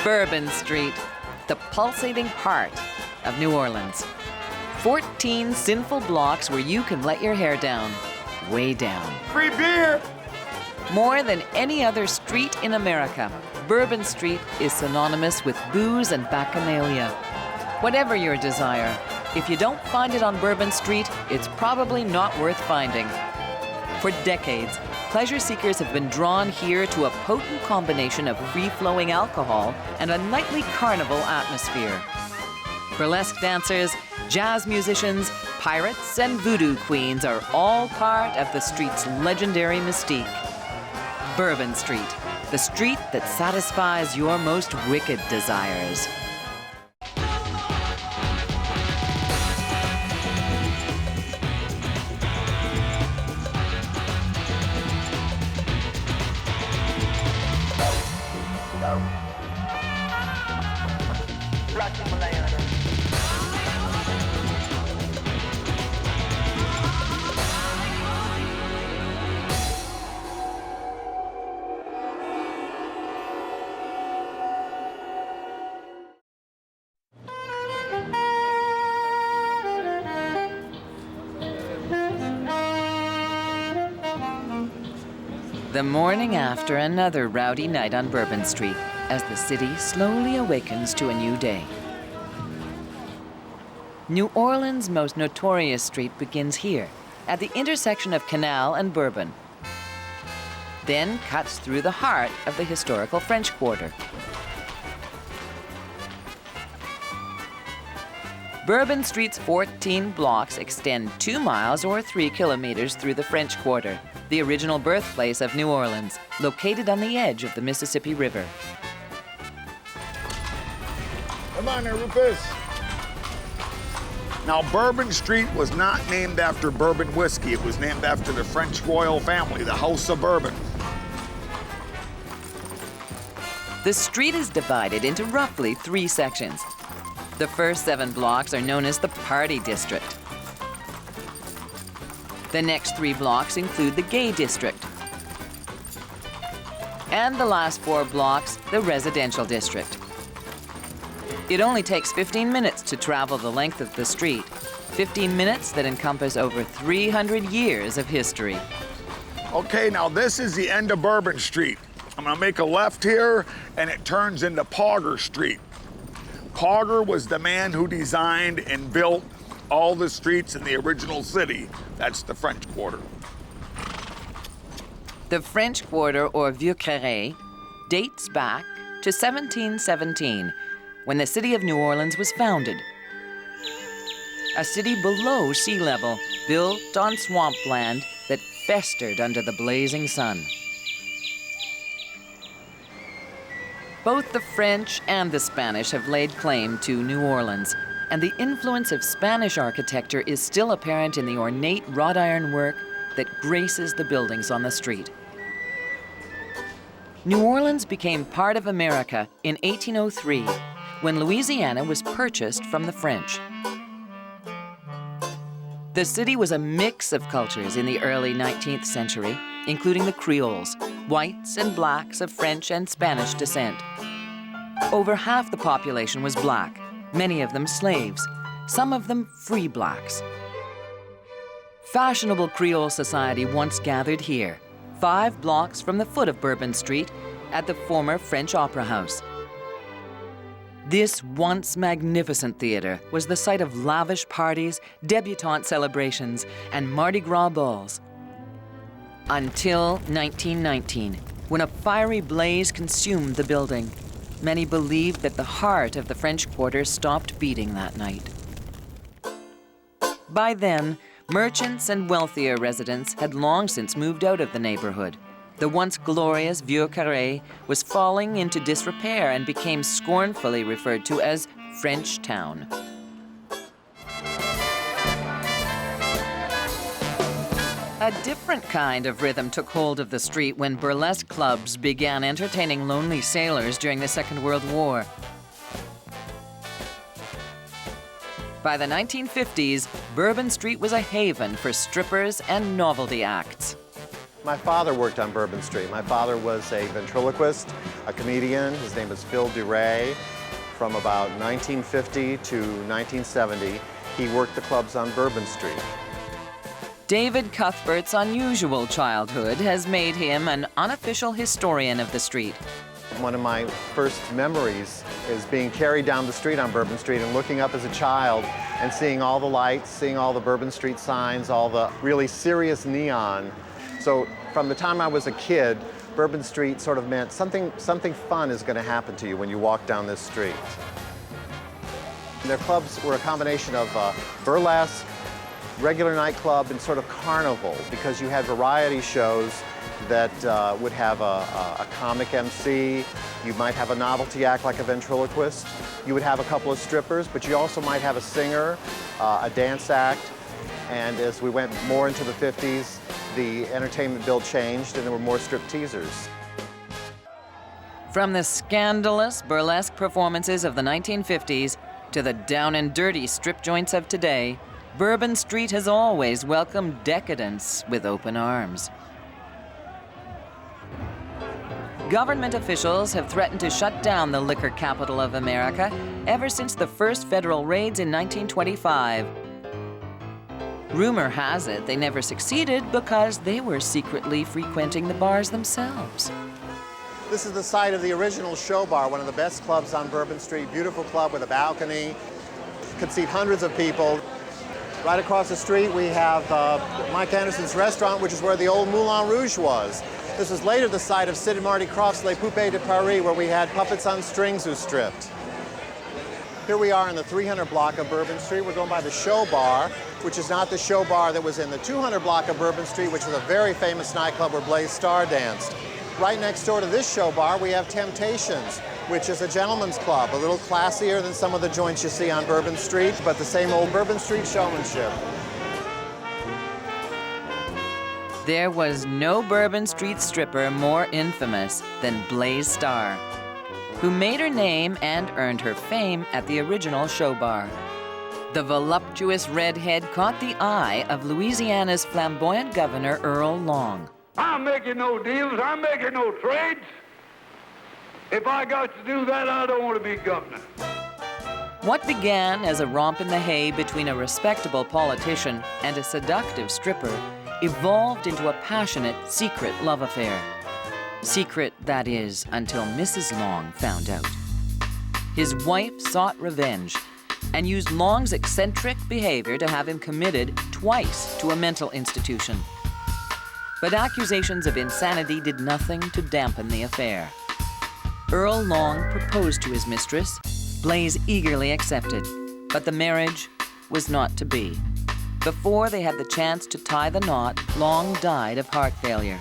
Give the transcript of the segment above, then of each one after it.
Bourbon Street, the pulsating heart of New Orleans. 14 sinful blocks where you can let your hair down, way down. Free beer! More than any other street in America, Bourbon Street is synonymous with booze and bacchanalia. Whatever your desire, if you don't find it on Bourbon Street, it's probably not worth finding. For decades, pleasure seekers have been drawn here to a potent combination of free-flowing alcohol and a nightly carnival atmosphere. Burlesque dancers, jazz musicians, pirates, and voodoo queens are all part of the street's legendary mystique. Bourbon Street, the street that satisfies your most wicked desires. The morning after another rowdy night on Bourbon Street, as the city slowly awakens to a new day. New Orleans' most notorious street begins here, at the intersection of Canal and Bourbon, then cuts through the heart of the historical French Quarter. Bourbon Street's 14 blocks extend 2 miles or 3 kilometers through the French Quarter, the original birthplace of New Orleans, located on the edge of the Mississippi River. Come on there, Rufus. Now, Bourbon Street was not named after bourbon whiskey. It was named after the French royal family, the House of Bourbon. The street is divided into roughly 3 sections. The first 7 blocks are known as the Party District. The next 3 blocks include the Gay District. And the last 4 blocks, the Residential District. It only takes 15 minutes to travel the length of the street, 15 minutes that encompass over 300 years of history. Okay, now this is the end of Bourbon Street. I'm gonna make a left here, and it turns into Pauger Street. Pauger was the man who designed and built all the streets in the original city. That's the French Quarter. The French Quarter, or Vieux Carré, dates back to 1717, when the city of New Orleans was founded. A city below sea level, built on swampland that festered under the blazing sun. Both the French and the Spanish have laid claim to New Orleans, and the influence of Spanish architecture is still apparent in the ornate wrought iron work that graces the buildings on the street. New Orleans became part of America in 1803, when Louisiana was purchased from the French. The city was a mix of cultures in the early 19th century, including the Creoles, whites and blacks of French and Spanish descent. Over half the population was black, many of them slaves, some of them free blacks. Fashionable Creole society once gathered here, 5 blocks from the foot of Bourbon Street at the former French Opera House. This once magnificent theater was the site of lavish parties, debutante celebrations, and Mardi Gras balls. Until 1919, when a fiery blaze consumed the building. Many believed that the heart of the French Quarter stopped beating that night. By then, merchants and wealthier residents had long since moved out of the neighborhood. The once glorious Vieux Carré was falling into disrepair and became scornfully referred to as French Town. A different kind of rhythm took hold of the street when burlesque clubs began entertaining lonely sailors during the Second World War. By the 1950s, Bourbon Street was a haven for strippers and novelty acts. My father worked on Bourbon Street. My father was a ventriloquist, a comedian. His name is Phil DeRay. From about 1950 to 1970, he worked the clubs on Bourbon Street. David Cuthbert's unusual childhood has made him an unofficial historian of the street. One of my first memories is being carried down the street on Bourbon Street and looking up as a child and seeing all the lights, seeing all the Bourbon Street signs, all the really serious neon. So from the time I was a kid, Bourbon Street sort of meant something fun is going to happen to you when you walk down this street. Their clubs were a combination of burlesque, regular nightclub, and sort of carnival, because you had variety shows that would have a comic MC. You might have a novelty act like a ventriloquist. You would have a couple of strippers, but you also might have a singer, a dance act. And as we went more into the 50s, the entertainment bill changed and there were more strip teasers. From the scandalous burlesque performances of the 1950s to the down and dirty strip joints of today, Bourbon Street has always welcomed decadence with open arms. Government officials have threatened to shut down the liquor capital of America ever since the first federal raids in 1925. Rumor has it they never succeeded because they were secretly frequenting the bars themselves. This is the site of the original Show Bar, one of the best clubs on Bourbon Street. Beautiful club with a balcony. Could seat hundreds of people. Right across the street we have Mike Anderson's restaurant, which is where the old Moulin Rouge was. This was later the site of Sid and Marty Krofft's Les Poupées de Paris, where we had puppets on strings who stripped. Here we are in the 300 block of Bourbon Street. We're going by the Show Bar, which is not the Show Bar that was in the 200 block of Bourbon Street, which was a very famous nightclub where Blaze Starr danced. Right next door to this Show Bar, we have Temptations, which is a gentleman's club, a little classier than some of the joints you see on Bourbon Street, but the same old Bourbon Street showmanship. There was no Bourbon Street stripper more infamous than Blaze Starr, who made her name and earned her fame at the original Show Bar. The voluptuous redhead caught the eye of Louisiana's flamboyant governor, Earl Long. I'm making no deals, I'm making no trades. If I got to do that, I don't want to be governor. What began as a romp in the hay between a respectable politician and a seductive stripper evolved into a passionate, secret love affair. Secret, that is, until Mrs. Long found out. His wife sought revenge and used Long's eccentric behavior to have him committed twice to a mental institution. But accusations of insanity did nothing to dampen the affair. Earl Long proposed to his mistress. Blaze eagerly accepted, but the marriage was not to be. Before they had the chance to tie the knot, Long died of heart failure.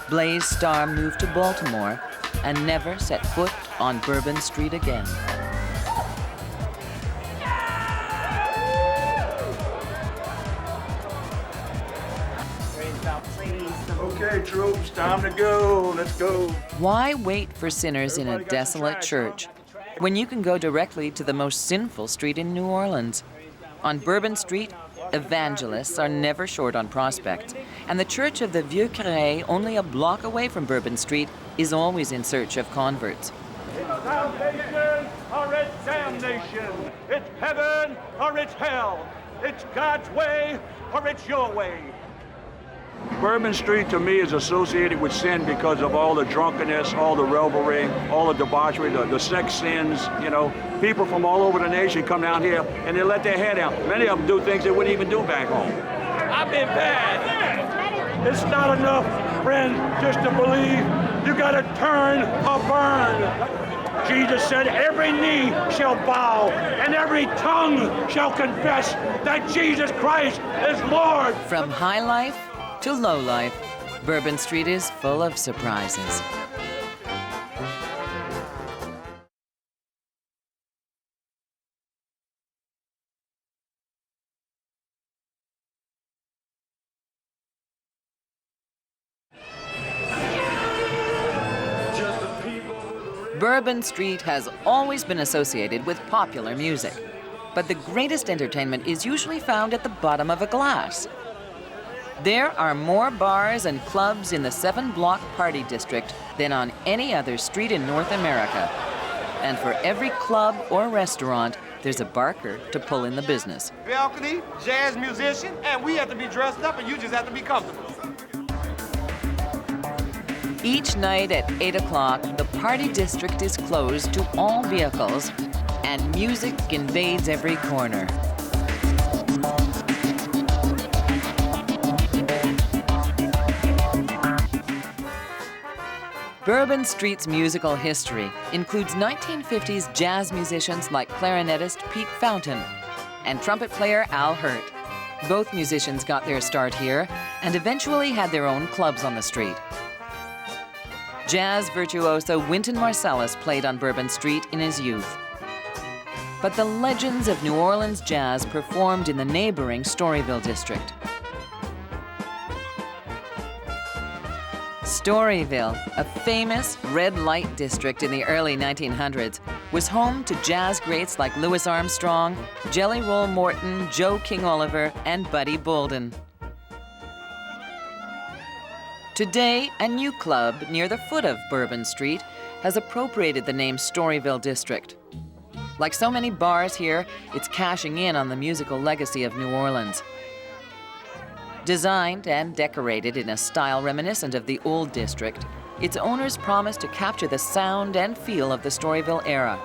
Blaze Starr moved to Baltimore and never set foot on Bourbon Street again. Okay, troops, time to go. Let's go. Why wait for sinners in a desolate church when you can go directly to the most sinful street in New Orleans? On Bourbon Street, evangelists are never short on prospects, and the Church of the Vieux Carré, only a block away from Bourbon Street, is always in search of converts. It's salvation or it's damnation. It's heaven or it's hell. It's God's way or it's your way. Bourbon Street to me is associated with sin because of all the drunkenness, all the revelry, all the debauchery, the sex sins, you know. People from all over the nation come down here and they let their hair down. Many of them do things they wouldn't even do back home. I've been bad. It's not enough, friend, just to believe. You gotta turn or burn. Jesus said every knee shall bow and every tongue shall confess that Jesus Christ is Lord. From high life to low life, Bourbon Street is full of surprises. Bourbon Street has always been associated with popular music, but the greatest entertainment is usually found at the bottom of a glass. There are more bars and clubs in the 7-block party district than on any other street in North America. And for every club or restaurant, there's a barker to pull in the business. Balcony, jazz musician, and we have to be dressed up and you just have to be comfortable. Each night at 8 o'clock, the party district is closed to all vehicles and music invades every corner. Bourbon Street's musical history includes 1950s jazz musicians like clarinetist Pete Fountain and trumpet player Al Hurt. Both musicians got their start here and eventually had their own clubs on the street. Jazz virtuoso Wynton Marsalis played on Bourbon Street in his youth. But the legends of New Orleans jazz performed in the neighboring Storyville district. Storyville, a famous red light district in the early 1900s, was home to jazz greats like Louis Armstrong, Jelly Roll Morton, Joe King Oliver, and Buddy Bolden. Today, a new club near the foot of Bourbon Street has appropriated the name Storyville District. Like so many bars here, it's cashing in on the musical legacy of New Orleans. Designed and decorated in a style reminiscent of the old district, its owners promise to capture the sound and feel of the Storyville era,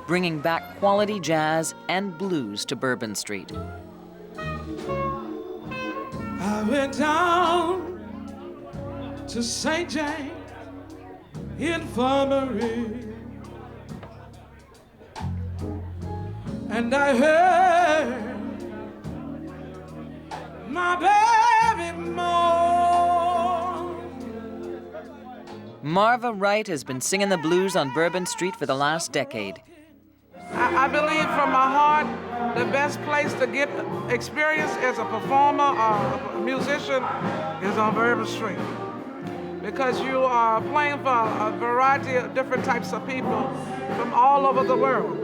bringing back quality jazz and blues to Bourbon Street. I went down to St. James Infirmary, and I heard my baby moan. Marva Wright has been singing the blues on Bourbon Street for the last decade. I believe from my heart the best place to get experience as a performer or a musician is on Bourbon Street, because you are playing for a variety of different types of people from all over the world,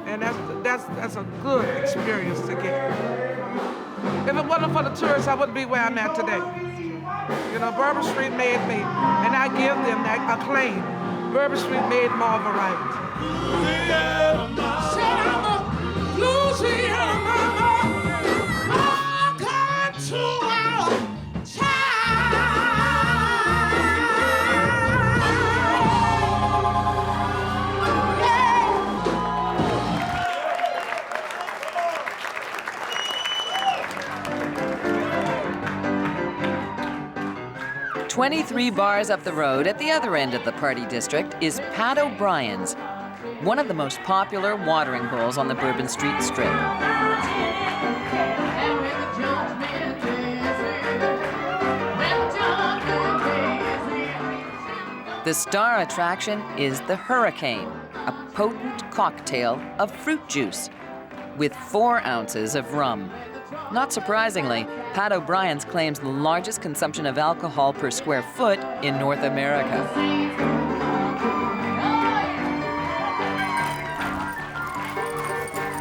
and that's a good experience to get. If it wasn't for the tourists, I wouldn't be where I'm at today. You know, Bourbon Street made me, and I give them that acclaim. Bourbon Street made Marva Wright. Said I'm a Louisiana mama. I got to our Yeah. 23 bars up the road at the other end of the party district is Pat O'Brien's, one of the most popular watering holes on the Bourbon Street Strip. The star attraction is the Hurricane, a potent cocktail of fruit juice with 4 ounces of rum. Not surprisingly, Pat O'Brien's claims the largest consumption of alcohol per square foot in North America.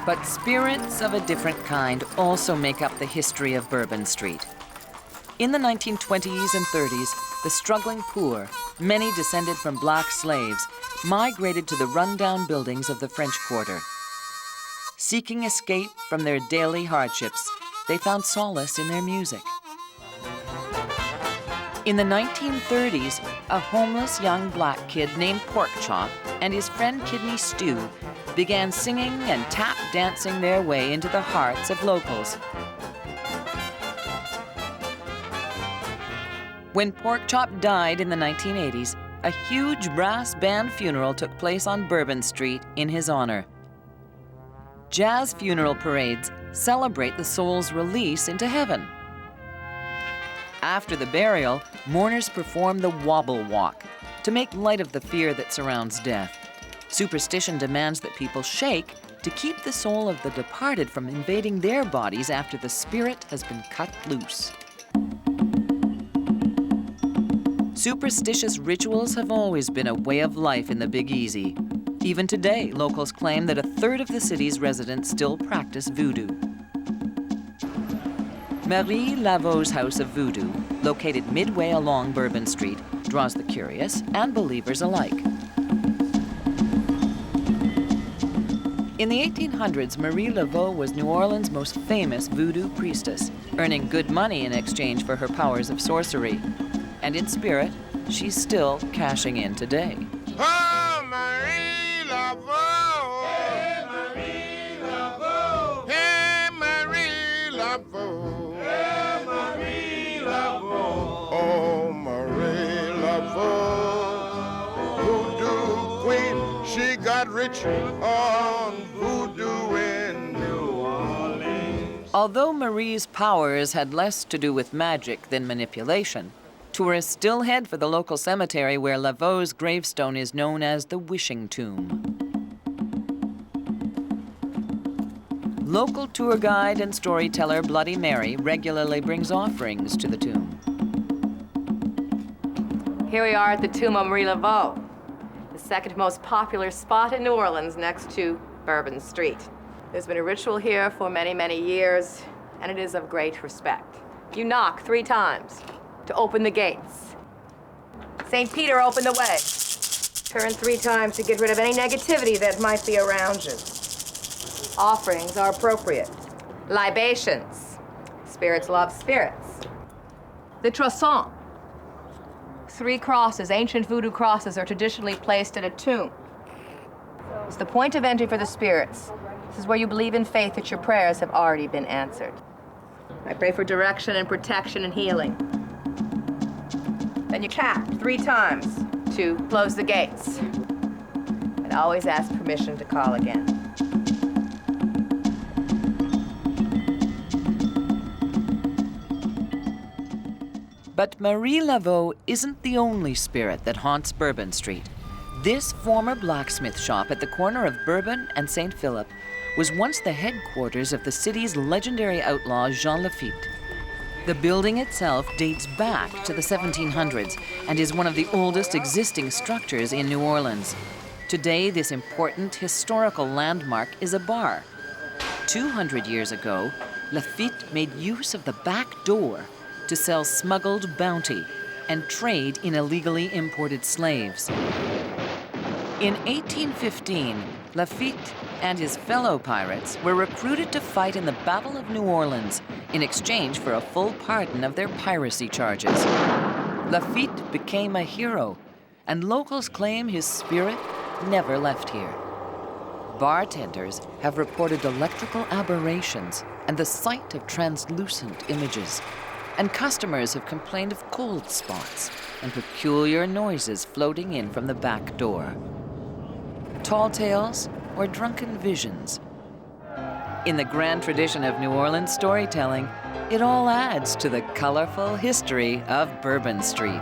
But spirits of a different kind also make up the history of Bourbon Street. In the 1920s and 30s, the struggling poor, many descended from black slaves, migrated to the rundown buildings of the French Quarter. Seeking escape from their daily hardships, they found solace in their music. In the 1930s, a homeless young black kid named Pork Chop and his friend Kidney Stew began singing and tap dancing their way into the hearts of locals. When Pork Chop died in the 1980s, a huge brass band funeral took place on Bourbon Street in his honor. Jazz funeral parades celebrate the soul's release into heaven. After the burial, mourners perform the Wobble Walk to make light of the fear that surrounds death. Superstition demands that people shake to keep the soul of the departed from invading their bodies after the spirit has been cut loose. Superstitious rituals have always been a way of life in the Big Easy. Even today, locals claim that 1/3 of the city's residents still practice voodoo. Marie Laveau's House of Voodoo, located midway along Bourbon Street, draws the curious and believers alike. In the 1800s, Marie Laveau was New Orleans' most famous voodoo priestess, earning good money in exchange for her powers of sorcery. And in spirit, she's still cashing in today. Oh, Marie Laveau! Hey, Marie Laveau! Hey, Marie Laveau! Hey, Marie Laveau! Oh, Marie Laveau! Voodoo queen, she got rich on voodoo in New Orleans. Although Marie's powers had less to do with magic than manipulation, tourists still head for the local cemetery where Laveau's gravestone is known as the Wishing Tomb. Local tour guide and storyteller Bloody Mary regularly brings offerings to the tomb. Here we are at the tomb of Marie Laveau, the second most popular spot in New Orleans next to Bourbon Street. There's been a ritual here for many, many years, and it is of great respect. You knock 3 times to open the gates. St. Peter, open the way. Turn 3 times to get rid of any negativity that might be around you. Offerings are appropriate. Libations. Spirits love spirits. The trousseau. 3 crosses, ancient voodoo crosses, are traditionally placed at a tomb. It's the point of entry for the spirits. This is where you believe in faith that your prayers have already been answered. I pray for direction and protection and healing. Then you tap 3 times to close the gates. And always ask permission to call again. But Marie Laveau isn't the only spirit that haunts Bourbon Street. This former blacksmith shop at the corner of Bourbon and St. Philip was once the headquarters of the city's legendary outlaw Jean Lafitte. The building itself dates back to the 1700s and is one of the oldest existing structures in New Orleans. Today, this important historical landmark is a bar. 200 years ago, Lafitte made use of the back door to sell smuggled bounty and trade in illegally imported slaves. In 1815, Lafitte and his fellow pirates were recruited to fight in the Battle of New Orleans in exchange for a full pardon of their piracy charges. Lafitte became a hero, and locals claim his spirit never left here. Bartenders have reported electrical aberrations and the sight of translucent images, and customers have complained of cold spots and peculiar noises floating in from the back door. Tall tales or drunken visions. In the grand tradition of New Orleans storytelling, it all adds to the colorful history of Bourbon Street.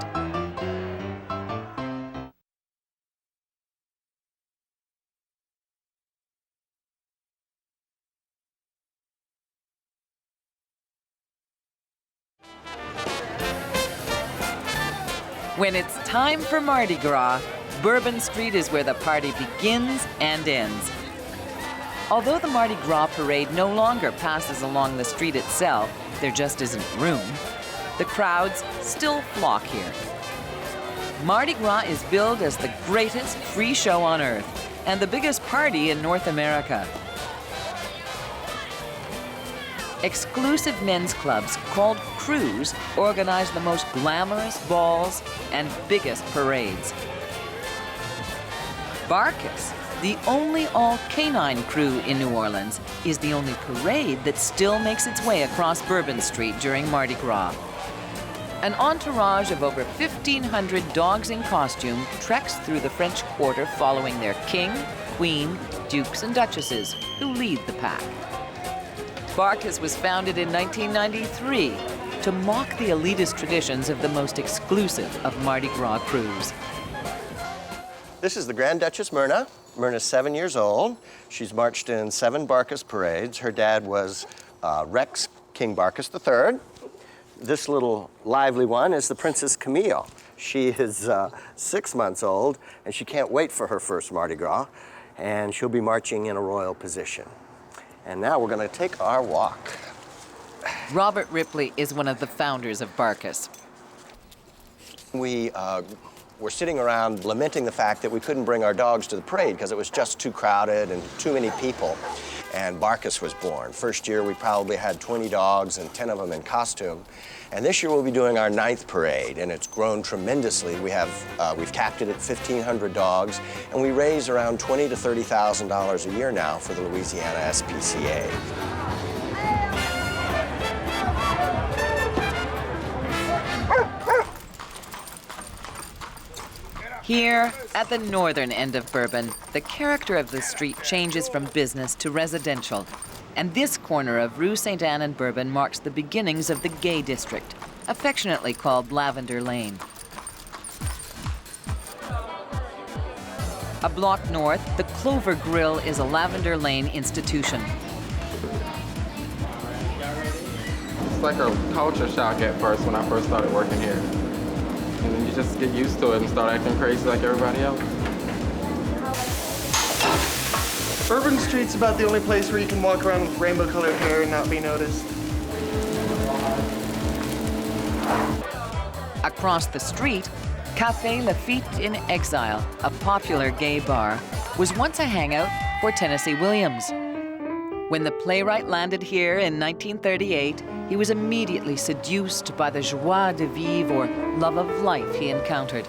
When it's time for Mardi Gras, Bourbon Street is where the party begins and ends. Although the Mardi Gras parade no longer passes along the street itself, there just isn't room, the crowds still flock here. Mardi Gras is billed as the greatest free show on earth and the biggest party in North America. Exclusive men's clubs called crews organize the most glamorous balls and biggest parades. Barkus, the only all-canine crew in New Orleans, is the only parade that still makes its way across Bourbon Street during Mardi Gras. An entourage of over 1,500 dogs in costume treks through the French Quarter following their king, queen, dukes, and duchesses, who lead the pack. Barkus was founded in 1993 to mock the elitist traditions of the most exclusive of Mardi Gras crews. This is the Grand Duchess Myrna. Myrna's 7 years old. She's marched in 7 Barkus parades. Her dad was Rex King Barkus III. This little lively one is the Princess Camille. She is 6 months old, and she can't wait for her first Mardi Gras, and she'll be marching in a royal position. And now we're going to take our walk. Robert Ripley is one of the founders of Barkus. We were sitting around lamenting the fact that we couldn't bring our dogs to the parade because it was just too crowded and too many people. And Barkus was born. First year, we probably had 20 dogs and 10 of them in costume. And this year, we'll be doing our 9th parade, and it's grown tremendously. We've capped it at 1,500 dogs, and we raise around $20,000 to $30,000 a year now for the Louisiana SPCA. Here, at the northern end of Bourbon, the character of the street changes from business to residential. And this corner of Rue Sainte-Anne and Bourbon marks the beginnings of the gay district, affectionately called Lavender Lane. A block north, the Clover Grill is a Lavender Lane institution. It's like a culture shock at first when I first started working here. And then you just get used to it and start acting crazy like everybody else. Bourbon Street's about the only place where you can walk around with rainbow-colored hair and not be noticed. Across the street, Café Lafitte in Exile, a popular gay bar, was once a hangout for Tennessee Williams. When the playwright landed here in 1938, he was immediately seduced by the joie de vivre, or love of life, he encountered.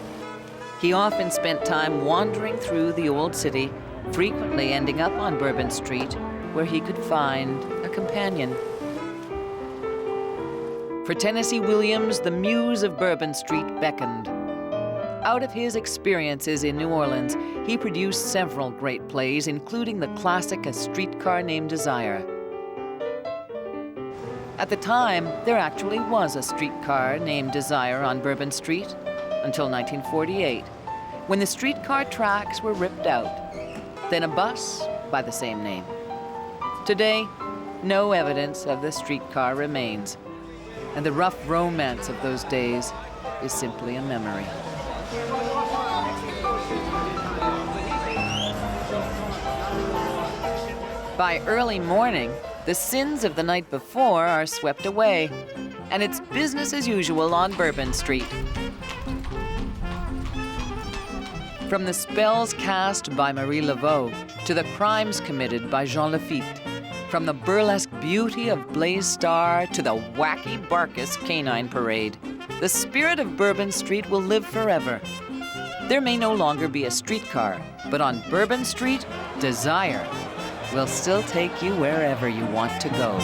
He often spent time wandering through the old city, frequently ending up on Bourbon Street, where he could find a companion. For Tennessee Williams, the muse of Bourbon Street beckoned. Out of his experiences in New Orleans, he produced several great plays, including the classic A Streetcar Named Desire. At the time, there actually was a streetcar named Desire on Bourbon Street until 1948, when the streetcar tracks were ripped out. Then a bus by the same name. Today, no evidence of the streetcar remains, and the rough romance of those days is simply a memory. By early morning, the sins of the night before are swept away, and it's business as usual on Bourbon Street. From the spells cast by Marie Laveau to the crimes committed by Jean Lafitte, from the burlesque beauty of Blaise Starr to the wacky Barkus canine parade, the spirit of Bourbon Street will live forever. There may no longer be a streetcar, but on Bourbon Street, Desire will still take you wherever you want to go.